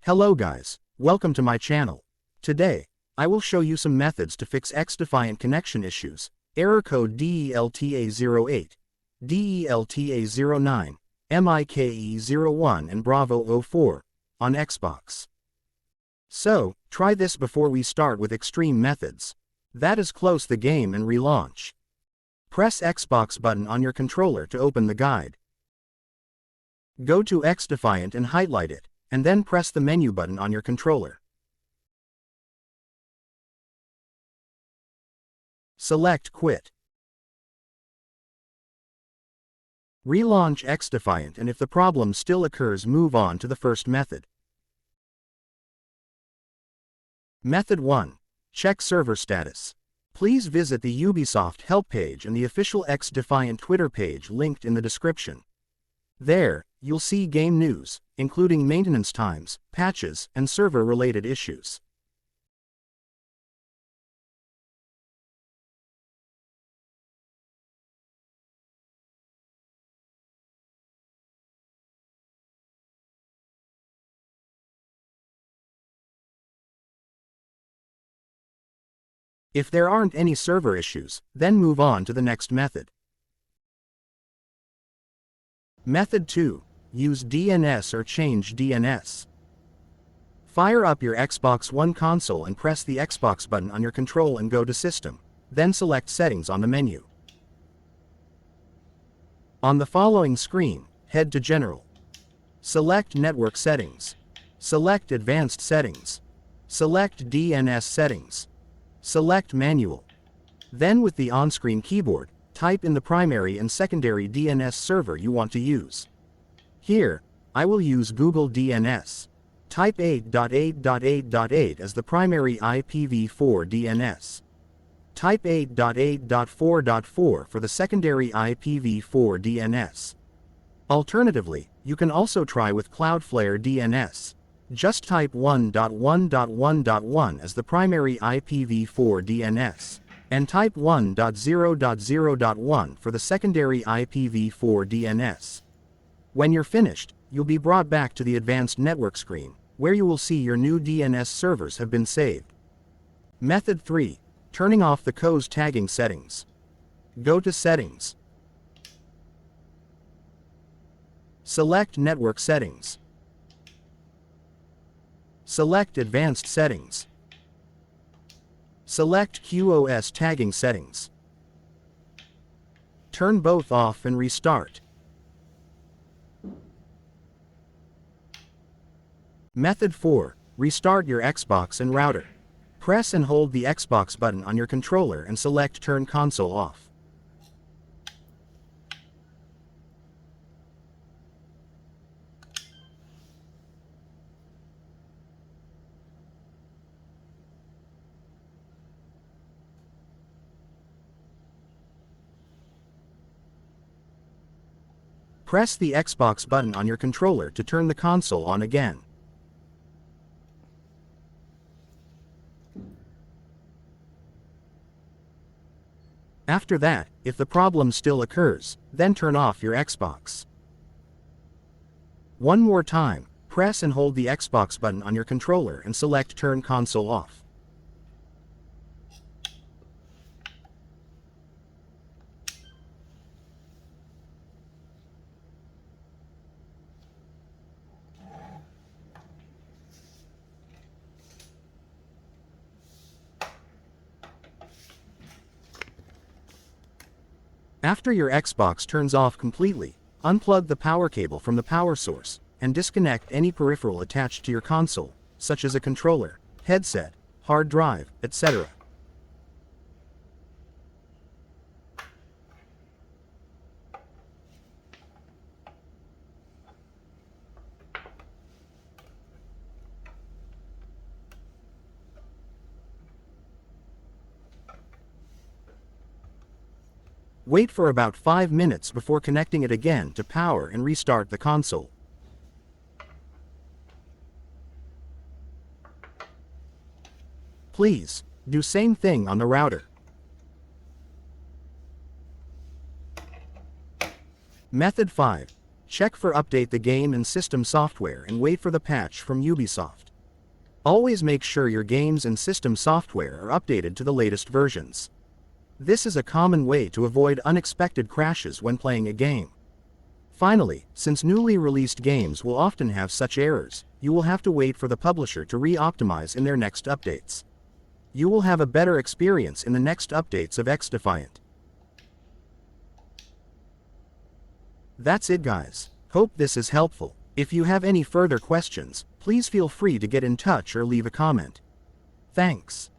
Hello guys, welcome to my channel. Today, I will show you some methods to fix Xdefiant connection issues, error code DELTA-08, DELTA-09, MIKE-01 and BRAVO-04, on Xbox. So, try this before we start with extreme methods. That is, close the game and relaunch. Press Xbox button on your controller to open the guide. Go to Xdefiant and highlight it, and then press the menu button on your controller. Select Quit. Relaunch Xdefiant, and if the problem still occurs, move on to the first method. Method 1. Check server status. Please visit the Ubisoft help page and the official Xdefiant Twitter page linked in the description. There, you'll see game news, including maintenance times, patches, and server-related issues. If there aren't any server issues, then move on to the next method. Method 2. Use DNS or change DNS. Fire up your Xbox One console and press the Xbox button on your control and go to System, then select Settings on the menu. On the following screen, head to General. Select Network Settings. Select Advanced Settings. Select DNS Settings. Select Manual. Then with the on-screen keyboard, type in the primary and secondary DNS server you want to use. Here, I will use Google DNS. Type 8.8.8.8 as the primary IPv4 DNS. Type 8.8.4.4 for the secondary IPv4 DNS. Alternatively, you can also try with Cloudflare DNS. Just type 1.1.1.1 as the primary IPv4 DNS, and type 1.0.0.1 for the secondary IPv4 DNS. When you're finished, you'll be brought back to the advanced network screen, where you will see your new DNS servers have been saved. Method 3. Turning off the COS tagging settings. Go to Settings. Select Network Settings. Select Advanced Settings. Select QoS Tagging Settings. Turn both off and restart. Method 4. Restart your Xbox and router. Press and hold the Xbox button on your controller and select Turn Console Off. Press the Xbox button on your controller to turn the console on again. After that, if the problem still occurs, then turn off your Xbox. One more time, press and hold the Xbox button on your controller and select Turn Console Off. After your Xbox turns off completely, unplug the power cable from the power source, and disconnect any peripheral attached to your console, such as a controller, headset, hard drive, etc. Wait for about 5 minutes before connecting it again to power and restart the console. Please, do same thing on the router. Method 5. Check for update the game and system software and wait for the patch from Ubisoft. Always make sure your games and system software are updated to the latest versions. This is a common way to avoid unexpected crashes when playing a game. Finally, since newly released games will often have such errors, you will have to wait for the publisher to re-optimize in their next updates. You will have a better experience in the next updates of Xdefiant. That's it guys. Hope this is helpful. If you have any further questions, please feel free to get in touch or leave a comment. Thanks.